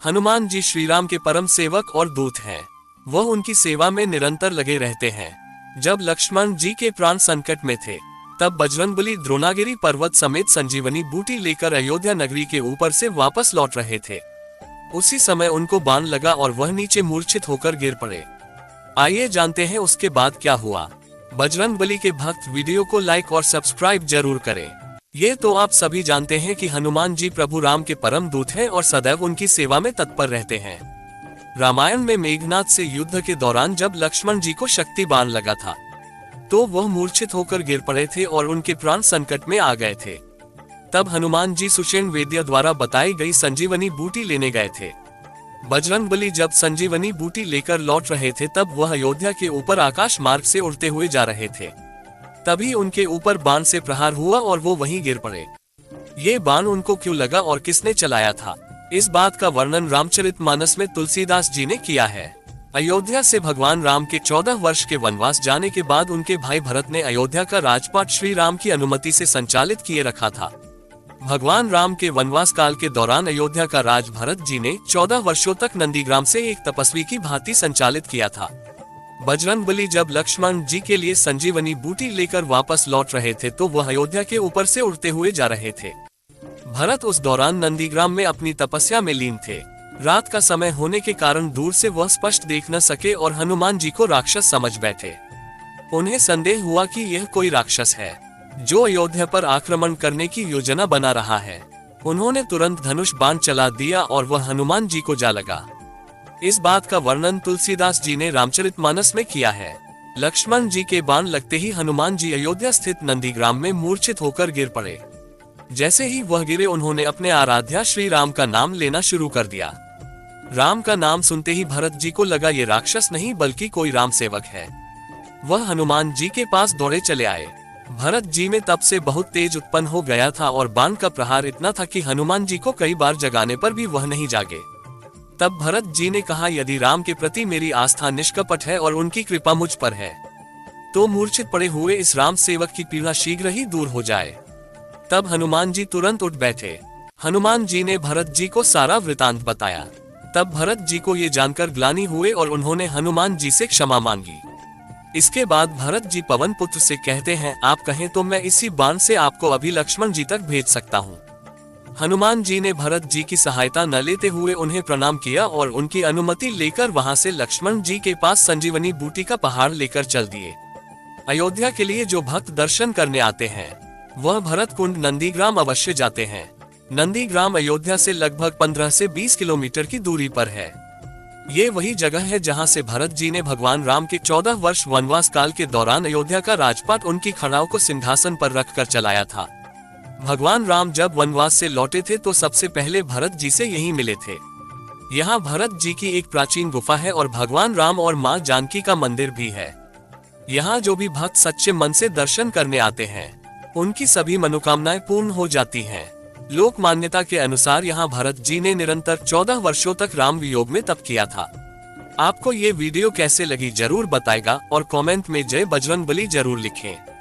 हनुमान जी श्रीराम के परम सेवक और दूत हैं। वह उनकी सेवा में निरंतर लगे रहते हैं। जब लक्ष्मण जी के प्राण संकट में थे, तब बजरंगबली द्रोणागिरी पर्वत समेत संजीवनी बूटी लेकर अयोध्या नगरी के ऊपर से वापस लौट रहे थे। उसी समय उनको बाण लगा और वह नीचे मूर्छित होकर गिर पड़े। आइए जानते हैं उसके बाद क्या हुआ। बजरंगबली के भक्त वीडियो को लाइक और सब्सक्राइब जरूर करें। ये तो आप सभी जानते हैं कि हनुमान जी प्रभु राम के परम दूत हैं और सदैव उनकी सेवा में तत्पर रहते हैं। रामायण में मेघनाद से युद्ध के दौरान जब लक्ष्मण जी को शक्ति बाण लगा था, तो वह मूर्छित होकर गिर पड़े थे और उनके प्राण संकट में आ गए थे। तब हनुमान जी सुषेण वेद्य द्वारा बताई गई संजीवनी बूटी लेने गए थे। बजरंगबली जब संजीवनी बूटी लेकर लौट रहे थे, तब वह अयोध्या के ऊपर आकाश मार्ग से उड़ते हुए जा रहे थे। तभी उनके ऊपर बाण से प्रहार हुआ और वो वहीं गिर पड़े। ये बाण उनको क्यों लगा और किसने चलाया था, इस बात का वर्णन रामचरितमानस में तुलसीदास जी ने किया है। अयोध्या से भगवान राम के 14 वर्ष के वनवास जाने के बाद उनके भाई भरत ने अयोध्या का राजपाट श्री राम की अनुमति से संचालित किए रखा था। भगवान राम के वनवास काल के दौरान अयोध्या का राज भरत जी ने 14 वर्षों तक नंदीग्राम से एक तपस्वी की भांति संचालित किया था। बजरंगबली जब लक्ष्मण जी के लिए संजीवनी बूटी लेकर वापस लौट रहे थे, तो वह अयोध्या के ऊपर से उड़ते हुए जा रहे थे। भरत उस दौरान नंदीग्राम में अपनी तपस्या में लीन थे। रात का समय होने के कारण दूर से वह स्पष्ट देख न सके और हनुमान जी को राक्षस समझ बैठे। उन्हें संदेह हुआ कि यह कोई राक्षस है जो अयोध्या पर आक्रमण करने की योजना बना रहा है। उन्होंने तुरंत धनुष बाण चला दिया और वह हनुमान जी को जा लगा। इस बात का वर्णन तुलसीदास जी ने रामचरितमानस में किया है। लक्ष्मण जी के बाण लगते ही हनुमान जी अयोध्या स्थित नंदीग्राम में मूर्छित होकर गिर पड़े। जैसे ही वह गिरे, उन्होंने अपने आराध्या श्री राम का नाम लेना शुरू कर दिया। राम का नाम सुनते ही भरत जी को लगा ये राक्षस नहीं बल्कि कोई राम सेवक है। वह हनुमान जी के पास दौड़े चले आए। भरत जी में तब से बहुत तेज उत्पन्न हो गया था और बाण का प्रहार इतना था कि हनुमान जी को कई बार जगाने पर भी वह नहीं जागे। तब भरत जी ने कहा, यदि राम के प्रति मेरी आस्था निष्कपट है और उनकी कृपा मुझ पर है, तो मूर्छित पड़े हुए इस राम सेवक की पीड़ा शीघ्र ही दूर हो जाए। तब हनुमान जी तुरंत उठ बैठे। हनुमान जी ने भरत जी को सारा वृतांत बताया। तब भरत जी को ये जानकर ग्लानि हुए और उन्होंने हनुमान जी से क्षमा मांगी। इसके बाद भरत जी पवन पुत्र से कहते हैं, आप कहें तो मैं इसी बाण से आपको अभी लक्ष्मण जी तक भेज सकता हूँ। हनुमान जी ने भरत जी की सहायता न लेते हुए उन्हें प्रणाम किया और उनकी अनुमति लेकर वहां से लक्ष्मण जी के पास संजीवनी बूटी का पहाड़ लेकर चल दिए। अयोध्या के लिए जो भक्त दर्शन करने आते हैं, वह भरत कुंड नंदीग्राम अवश्य जाते हैं। नंदीग्राम अयोध्या से लगभग 15 से 20 किलोमीटर की दूरी पर है। ये वही जगह है जहां से भरत जी ने भगवान राम के 14 वर्ष वनवास काल के दौरान अयोध्या का राजपाट उनकी खड़ाओं को सिंहासन पर रखकर चलाया था। भगवान राम जब वनवास से लौटे थे, तो सबसे पहले भरत जी से यहीं मिले थे। यहाँ भरत जी की एक प्राचीन गुफा है और भगवान राम और माँ जानकी का मंदिर भी है। यहाँ जो भी भक्त सच्चे मन से दर्शन करने आते हैं, उनकी सभी मनोकामनाएं पूर्ण हो जाती हैं। लोक मान्यता के अनुसार यहाँ भरत जी ने निरंतर 14 वर्षों तक राम वियोग में तप किया था। आपको ये वीडियो कैसे लगी जरूर बताएगा और कमेंट में जय बजरंगबली जरूर लिखें।